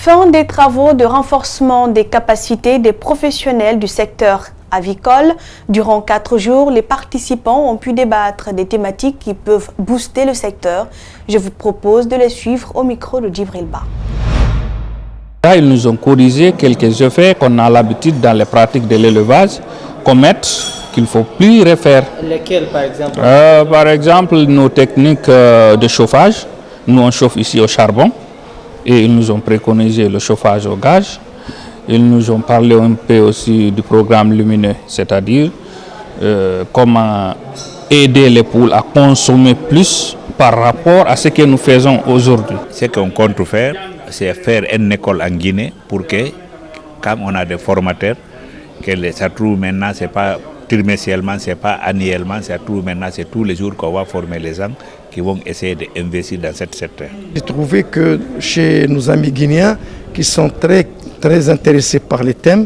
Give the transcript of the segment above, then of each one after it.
Fin des travaux de renforcement des capacités des professionnels du secteur avicole. Durant 4 jours, les participants ont pu débattre des thématiques qui peuvent booster le secteur. Je vous propose de les suivre au micro de Djibril Ba. Là, ils nous ont corrigé quelques effets qu'on a l'habitude dans les pratiques de l'élevage, commettre, qu'il ne faut plus refaire. Lesquels, par exemple? Par exemple, nos techniques de chauffage. Nous, on chauffe ici au charbon et ils nous ont préconisé le chauffage au gaz. Ils nous ont parlé un peu aussi du programme lumineux, c'est-à-dire comment aider les poules à consommer plus par rapport à ce que nous faisons aujourd'hui. Ce qu'on compte faire, c'est faire une école en Guinée pour que, comme on a des formateurs, que ça trouve maintenant, c'est pas trimestriellement, c'est pas annuellement, ça trouve maintenant, c'est tous les jours qu'on va former les gens qui vont essayer d'investir dans ce secteur. J'ai trouvé que chez nos amis guinéens, qui sont très intéressés par les thèmes,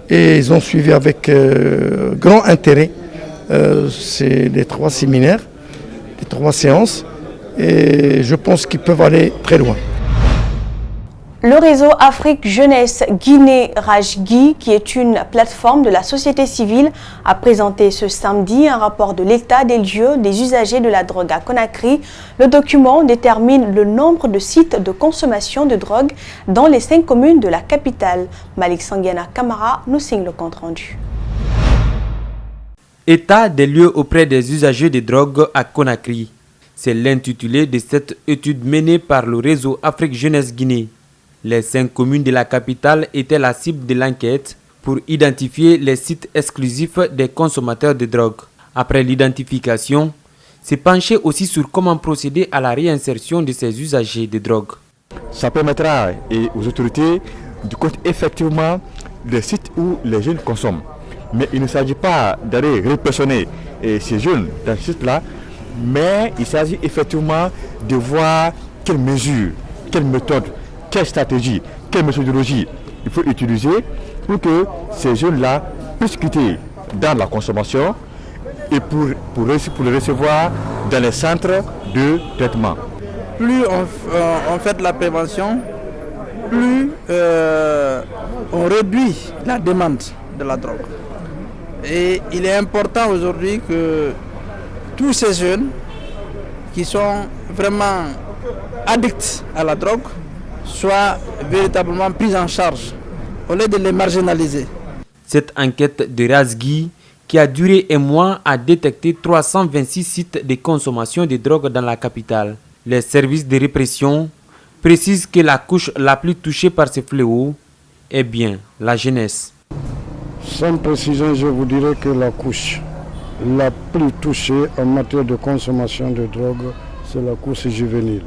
et ils ont suivi avec grand intérêt les 3 séminaires, les 3 séances, et je pense qu'ils peuvent aller très loin. Le réseau Afrique Jeunesse Guinée Rajgui, qui est une plateforme de la société civile, a présenté ce samedi un rapport de l'état des lieux des usagers de la drogue à Conakry. Le document détermine le nombre de sites de consommation de drogue dans les 5 communes de la capitale. Malik Sangiana Kamara nous signe le compte-rendu. État des lieux auprès des usagers de drogue à Conakry. C'est l'intitulé de cette étude menée par le réseau Afrique Jeunesse Guinée. Les 5 communes de la capitale étaient la cible de l'enquête pour identifier les sites exclusifs des consommateurs de drogue. Après l'identification, c'est penché aussi sur comment procéder à la réinsertion de ces usagers de drogue. Ça permettra aux autorités de compter effectivement les sites où les jeunes consomment. Mais il ne s'agit pas d'aller répressionner ces jeunes dans ces sites-là, mais il s'agit effectivement de voir quelles mesures, quelles méthodes, quelle stratégie, quelle méthodologie il faut utiliser pour que ces jeunes-là puissent quitter dans la consommation et pour les recevoir dans les centres de traitement. Plus on fait de la prévention, plus on réduit la demande de la drogue. Et il est important aujourd'hui que tous ces jeunes qui sont vraiment addicts à la drogue soient véritablement pris en charge au lieu de les marginaliser. Cette enquête de Rajgui, qui a duré un mois, a détecté 326 sites de consommation de drogue dans la capitale. Les services de répression précisent que la couche la plus touchée par ce fléau est bien la jeunesse. Sans précision, je vous dirais que la couche la plus touchée en matière de consommation de drogue, c'est la couche juvénile,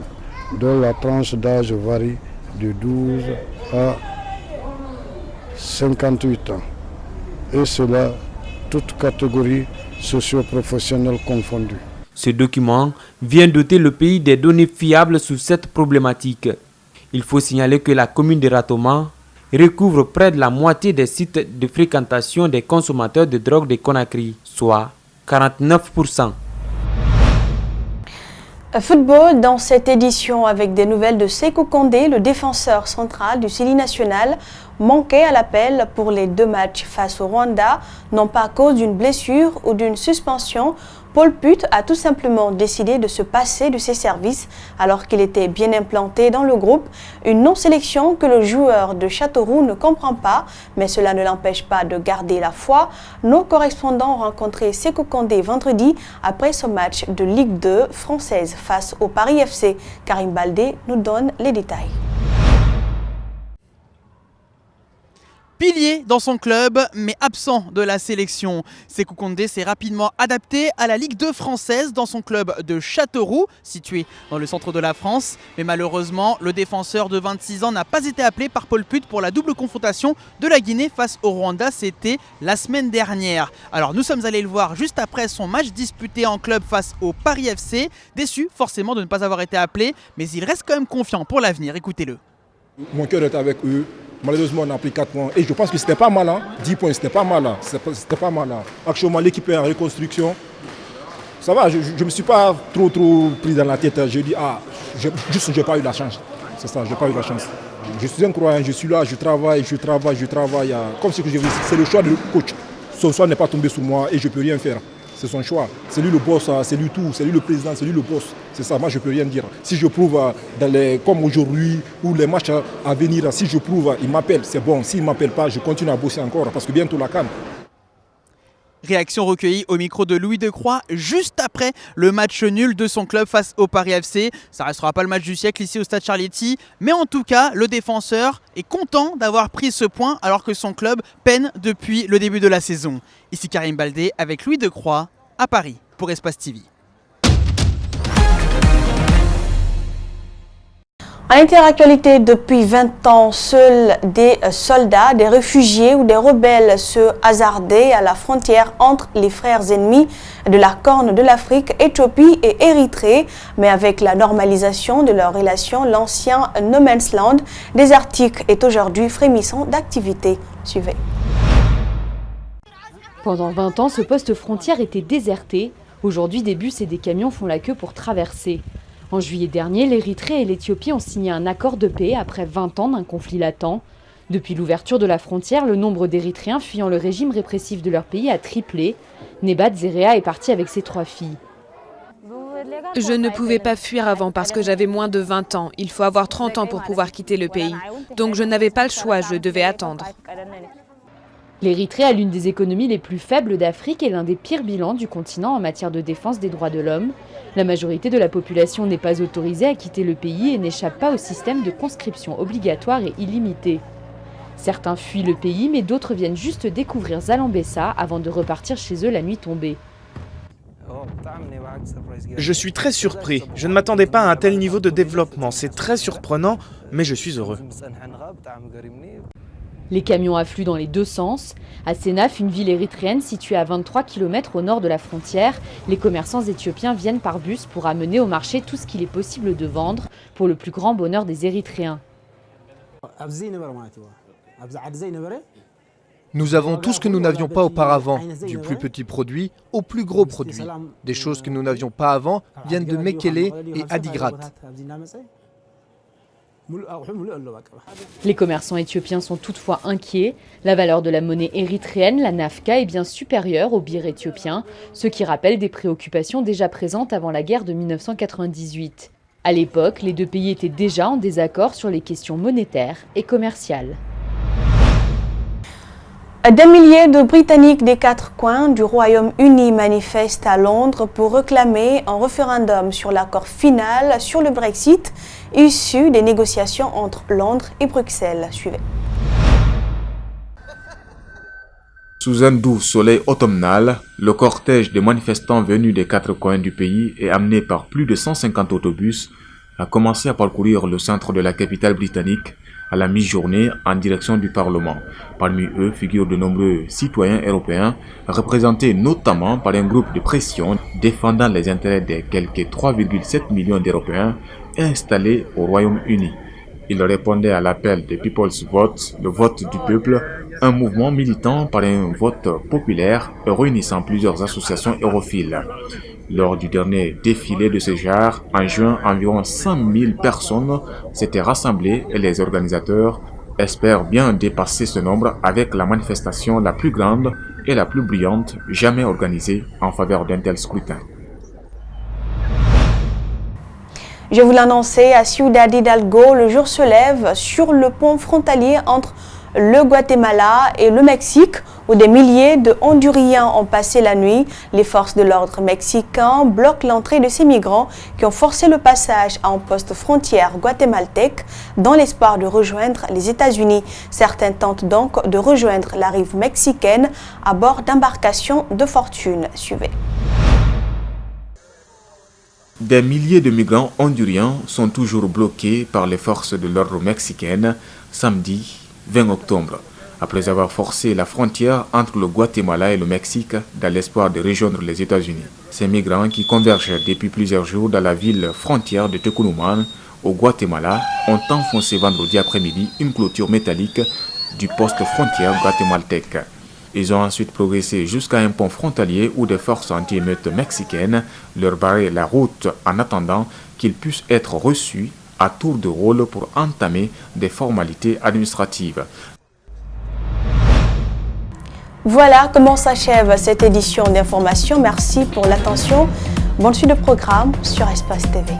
dont la tranche d'âge varie de 12 à 58 ans. Et cela, toutes catégories socio-professionnelles confondues. Ce document vient doter le pays des données fiables sur cette problématique. Il faut signaler que la commune de Ratoma recouvre près de la moitié des sites de fréquentation des consommateurs de drogue de Conakry, soit 49%. Football dans cette édition avec des nouvelles de Sékou Kandé, le défenseur central du Sili national, manquait à l'appel pour les 2 matchs face au Rwanda, non pas à cause d'une blessure ou d'une suspension. Paul Put a tout simplement décidé de se passer de ses services alors qu'il était bien implanté dans le groupe. Une non-sélection que le joueur de Châteauroux ne comprend pas, mais cela ne l'empêche pas de garder la foi. Nos correspondants ont rencontré Sékou Kandé vendredi après son match de Ligue 2 française face au Paris FC. Karim Baldé nous donne les détails. Pilier dans son club, mais absent de la sélection. Sékou Kandé s'est rapidement adapté à la Ligue 2 française dans son club de Châteauroux, situé dans le centre de la France. Mais malheureusement, le défenseur de 26 ans n'a pas été appelé par Paul Put pour la double confrontation de la Guinée face au Rwanda. C'était la semaine dernière. Alors nous sommes allés le voir juste après son match disputé en club face au Paris FC. Déçu forcément de ne pas avoir été appelé, mais il reste quand même confiant pour l'avenir. Écoutez-le. Mon cœur est avec eux. Malheureusement, on a pris 4 points. Et je pense que c'était pas mal. 10 points, c'était pas mal. C'était pas mal. Actuellement, l'équipe est en reconstruction. Ça va, je ne me suis pas trop pris dans la tête. Je dis, juste, je n'ai pas eu la chance. C'est ça, je n'ai pas eu la chance. Je suis un croyant, je suis là, je travaille. Comme ce que je dis, c'est le choix du coach. Son choix n'est pas tombé sur moi et je ne peux rien faire. C'est son choix. C'est lui le boss, c'est lui tout, c'est lui le président, c'est lui le boss. C'est ça, moi je ne peux rien dire. Si je prouve comme aujourd'hui ou les matchs à venir, si je prouve, il m'appelle, c'est bon. S'il ne m'appelle pas, je continue à bosser encore parce que bientôt la CAN. Réaction recueillie au micro de Louis Decroix juste après le match nul de son club face au Paris FC. Ça ne restera pas le match du siècle ici au Stade Charletti, mais en tout cas, le défenseur est content d'avoir pris ce point alors que son club peine depuis le début de la saison. Ici Karim Baldé avec Louis Decroix à Paris pour Espace TV. En interactualité, depuis 20 ans, seuls des soldats, des réfugiés ou des rebelles se hasardaient à la frontière entre les frères ennemis de la Corne de l'Afrique, Éthiopie et Érythrée. Mais avec la normalisation de leurs relations, l'ancien No Man's Land désertique est aujourd'hui frémissant d'activité. Suivez. Pendant 20 ans, ce poste frontière était déserté. Aujourd'hui, des bus et des camions font la queue pour traverser. En juillet dernier, l'Érythrée et l'Éthiopie ont signé un accord de paix après 20 ans d'un conflit latent. Depuis l'ouverture de la frontière, le nombre d'Érythréens fuyant le régime répressif de leur pays a triplé. Nebat Zerea est parti avec ses 3 filles. Je ne pouvais pas fuir avant parce que j'avais moins de 20 ans. Il faut avoir 30 ans pour pouvoir quitter le pays. Donc je n'avais pas le choix, je devais attendre. L'Érythrée a l'une des économies les plus faibles d'Afrique et l'un des pires bilans du continent en matière de défense des droits de l'homme. La majorité de la population n'est pas autorisée à quitter le pays et n'échappe pas au système de conscription obligatoire et illimitée. Certains fuient le pays, mais d'autres viennent juste découvrir Zalambessa avant de repartir chez eux la nuit tombée. Je suis très surpris. Je ne m'attendais pas à un tel niveau de développement. C'est très surprenant, mais je suis heureux. Les camions affluent dans les deux sens. À Senaf, une ville érythréenne située à 23 km au nord de la frontière, les commerçants éthiopiens viennent par bus pour amener au marché tout ce qu'il est possible de vendre pour le plus grand bonheur des Érythréens. Nous avons tout ce que nous n'avions pas auparavant, du plus petit produit au plus gros produit. Des choses que nous n'avions pas avant viennent de Mekele et Adigrat. Les commerçants éthiopiens sont toutefois inquiets. La valeur de la monnaie érythréenne, la nafka, est bien supérieure au birr éthiopien, ce qui rappelle des préoccupations déjà présentes avant la guerre de 1998. À l'époque, les deux pays étaient déjà en désaccord sur les questions monétaires et commerciales. Des milliers de Britanniques des 4 coins du Royaume-Uni manifestent à Londres pour réclamer un référendum sur l'accord final sur le Brexit issu des négociations entre Londres et Bruxelles. Suivez. Sous un doux soleil automnal, le cortège des manifestants venus des 4 coins du pays et amené par plus de 150 autobus a commencé à parcourir le centre de la capitale britannique à la mi-journée en direction du Parlement. Parmi eux figurent de nombreux citoyens européens, représentés notamment par un groupe de pression défendant les intérêts des quelques 3,7 millions d'Européens installés au Royaume-Uni. Ils répondaient à l'appel des People's Vote, le vote du peuple, un mouvement militant par un vote populaire réunissant plusieurs associations europhiles. Lors du dernier défilé de ce genre, en juin, environ 100 000 personnes s'étaient rassemblées et les organisateurs espèrent bien dépasser ce nombre avec la manifestation la plus grande et la plus brillante jamais organisée en faveur d'un tel scrutin. Je vous l'annonçais, à Ciudad Hidalgo, le jour se lève sur le pont frontalier entre le Guatemala et le Mexique, où des milliers de Honduriens ont passé la nuit. Les forces de l'ordre mexicains bloquent l'entrée de ces migrants qui ont forcé le passage à un poste frontière guatémaltèque dans l'espoir de rejoindre les États-Unis. Certains tentent donc de rejoindre la rive mexicaine à bord d'embarcations de fortune. Suivez. Des milliers de migrants honduriens sont toujours bloqués par les forces de l'ordre mexicaines samedi 20 octobre, après avoir forcé la frontière entre le Guatemala et le Mexique dans l'espoir de rejoindre les États-Unis. Ces migrants qui convergent depuis plusieurs jours dans la ville frontière de Tecoloman, au Guatemala, ont enfoncé vendredi après-midi une clôture métallique du poste frontière guatémaltèque. Ils ont ensuite progressé jusqu'à un pont frontalier où des forces anti-émeutes mexicaines leur barraient la route en attendant qu'ils puissent être reçus à tour de rôle pour entamer des formalités administratives. Voilà comment s'achève cette édition d'information. Merci pour l'attention. Bonne suite de programme sur Espace TV.